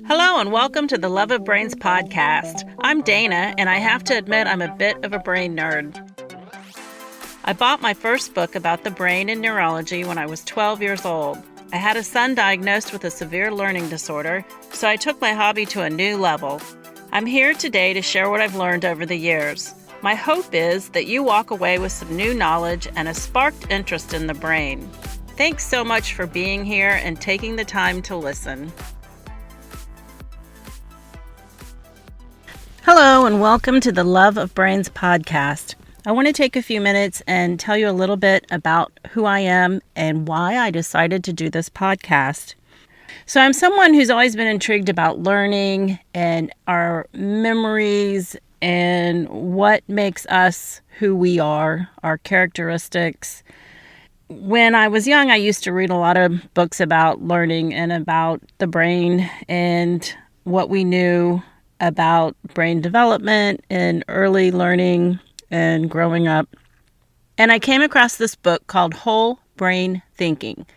Hello and welcome to the Love of Brains podcast. I'm Dana, and I have to admit I'm a bit of a brain nerd. I bought my first book about the brain and neurology when I was 12 years old. I had a son diagnosed with a severe learning disorder, so I took my hobby to a new level. I'm here today to share what I've learned over the years. My hope is that you walk away with some new knowledge and a sparked interest in the brain. Thanks so much for being here and taking the time to listen. Hello and welcome to the Love of Brains podcast. I want to take a few minutes and tell you a little bit about who I am and why I decided to do this podcast. So I'm someone who's always been intrigued about learning and our memories and what makes us who we are, our characteristics. When I was young, I used to read a lot of books about learning and about the brain and what we knew about brain development and early learning and growing up. And I came across this book called Whole Brain Thinking.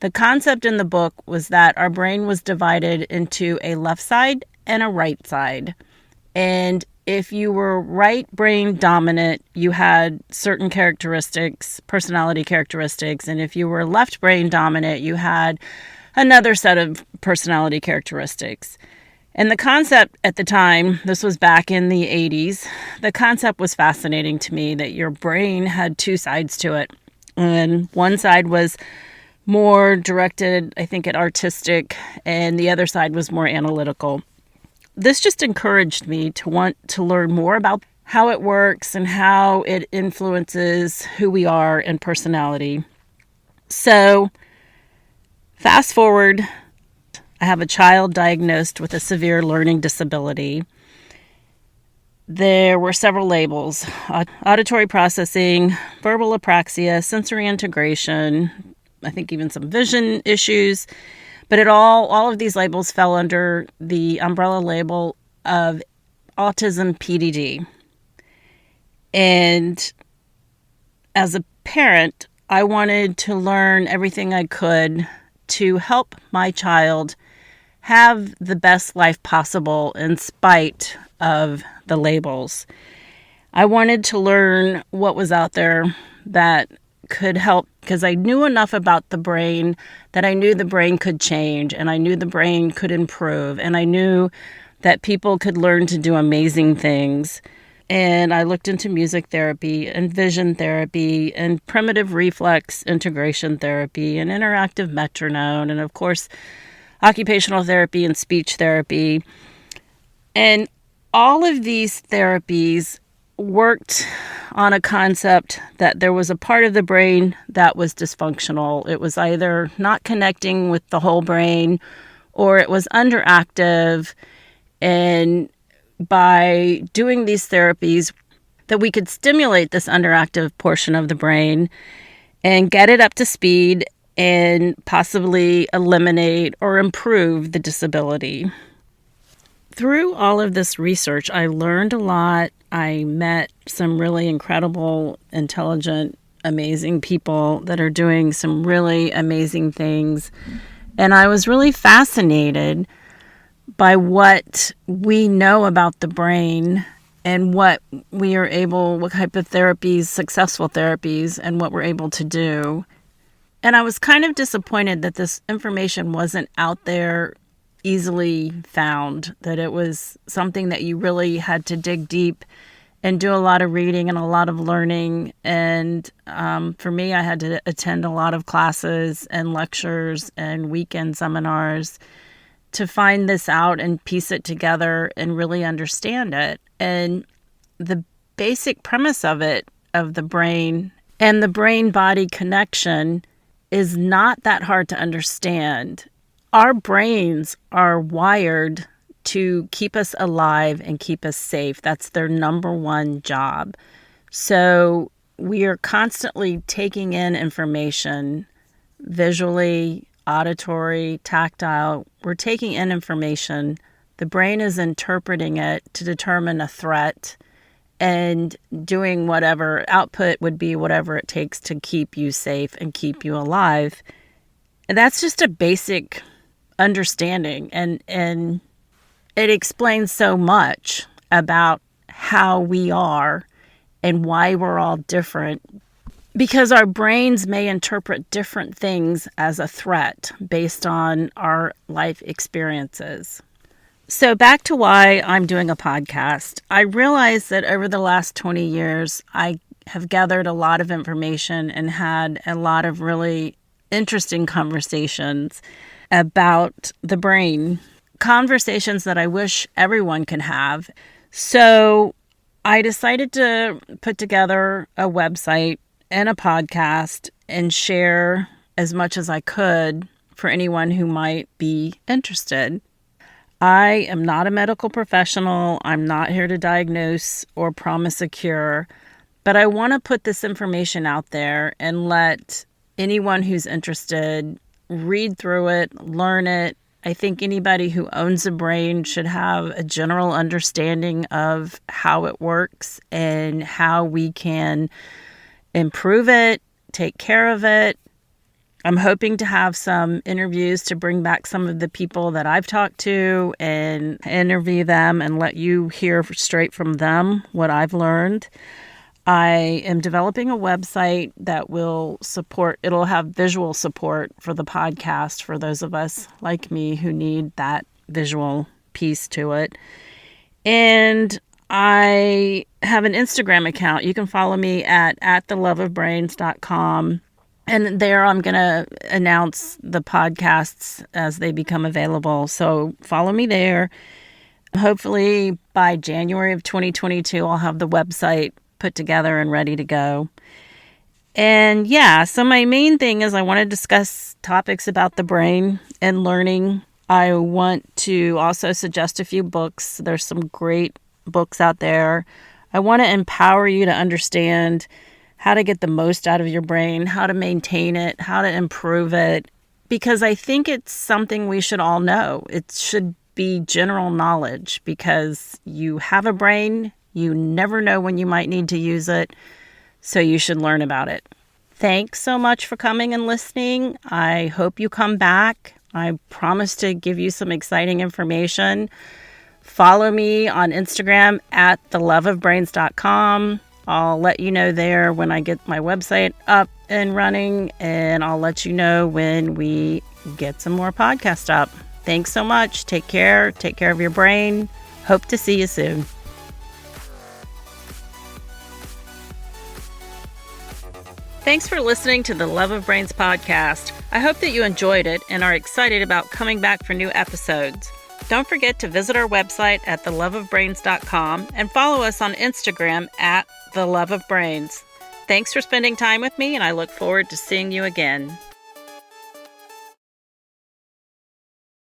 The concept in the book was that our brain was divided into a left side and a right side. And if you were right brain dominant, you had certain characteristics, personality characteristics. And if you were left brain dominant, you had another set of personality characteristics. And the concept at the time, this was back in the 80s, the concept was fascinating to me that your brain had two sides to it. And one side was more directed, I think, at artistic, and the other side was more analytical. This just encouraged me to want to learn more about how it works and how it influences who we are and personality. So, fast forward, I have a child diagnosed with a severe learning disability. There were several labels: auditory processing, verbal apraxia, sensory integration, I think even some vision issues. But all of these labels fell under the umbrella label of autism PDD. And as a parent, I wanted to learn everything I could to help my child have the best life possible in spite of the labels. I wanted to learn what was out there that could help, because I knew enough about the brain that I knew the brain could change, and I knew the brain could improve, and I knew that people could learn to do amazing things. And I looked into music therapy and vision therapy and primitive reflex integration therapy and interactive metronome, and of course occupational therapy and speech therapy. And all of these therapies worked on a concept that there was a part of the brain that was dysfunctional. It was either not connecting with the whole brain or it was underactive. And by doing these therapies, that we could stimulate this underactive portion of the brain and get it up to speed and possibly eliminate or improve the disability. Through all of this research, I learned a lot. I met some really incredible, intelligent, amazing people that are doing some really amazing things. And I was really fascinated by what we know about the brain and what type of therapies, successful therapies, and what we're able to do. And I was kind of disappointed that this information wasn't out there easily found, that it was something that you really had to dig deep and do a lot of reading and a lot of learning. And for me, I had to attend a lot of classes and lectures and weekend seminars to find this out and piece it together and really understand it. And the basic premise of it, of the brain and the brain-body connection, is not that hard to understand. Our brains are wired to keep us alive and keep us safe. That's their number one job. So we are constantly taking in information visually, auditory, tactile. We're taking in information. The brain is interpreting it to determine a threat and doing whatever output would be, whatever it takes to keep you safe and keep you alive. And that's just a basic understanding, and it explains so much about how we are and why we're all different, because our brains may interpret different things as a threat based on our life experiences. So back to why I'm doing a podcast. I realized that over the last 20 years, I have gathered a lot of information and had a lot of really interesting conversations about the brain, conversations that I wish everyone could have. So I decided to put together a website and a podcast and share as much as I could for anyone who might be interested. I am not a medical professional. I'm not here to diagnose or promise a cure, but I want to put this information out there and let anyone who's interested read through it, learn it. I think anybody who owns a brain should have a general understanding of how it works and how we can improve it, take care of it. I'm hoping to have some interviews to bring back some of the people that I've talked to and interview them and let you hear straight from them what I've learned. I am developing a website that will support, it'll have visual support for the podcast for those of us like me who need that visual piece to it. And I have an Instagram account. You can follow me at theloveofbrains.com. And there I'm going to announce the podcasts as they become available. So follow me there. Hopefully by January of 2022, I'll have the website put together and ready to go. And yeah, so my main thing is I want to discuss topics about the brain and learning. I want to also suggest a few books. There's some great books out there. I want to empower you to understand how to get the most out of your brain, how to maintain it, how to improve it, because I think it's something we should all know. It should be general knowledge because you have a brain, you never know when you might need to use it, so you should learn about it. Thanks so much for coming and listening. I hope you come back. I promise to give you some exciting information. Follow me on Instagram at theloveofbrains.com. I'll let you know there when I get my website up and running, and I'll let you know when we get some more podcasts up. Thanks so much. Take care. Take care of your brain. Hope to see you soon. Thanks for listening to the Love of Brains podcast. I hope that you enjoyed it and are excited about coming back for new episodes. Don't forget to visit our website at theloveofbrains.com and follow us on Instagram at theloveofbrains. Thanks for spending time with me, and I look forward to seeing you again.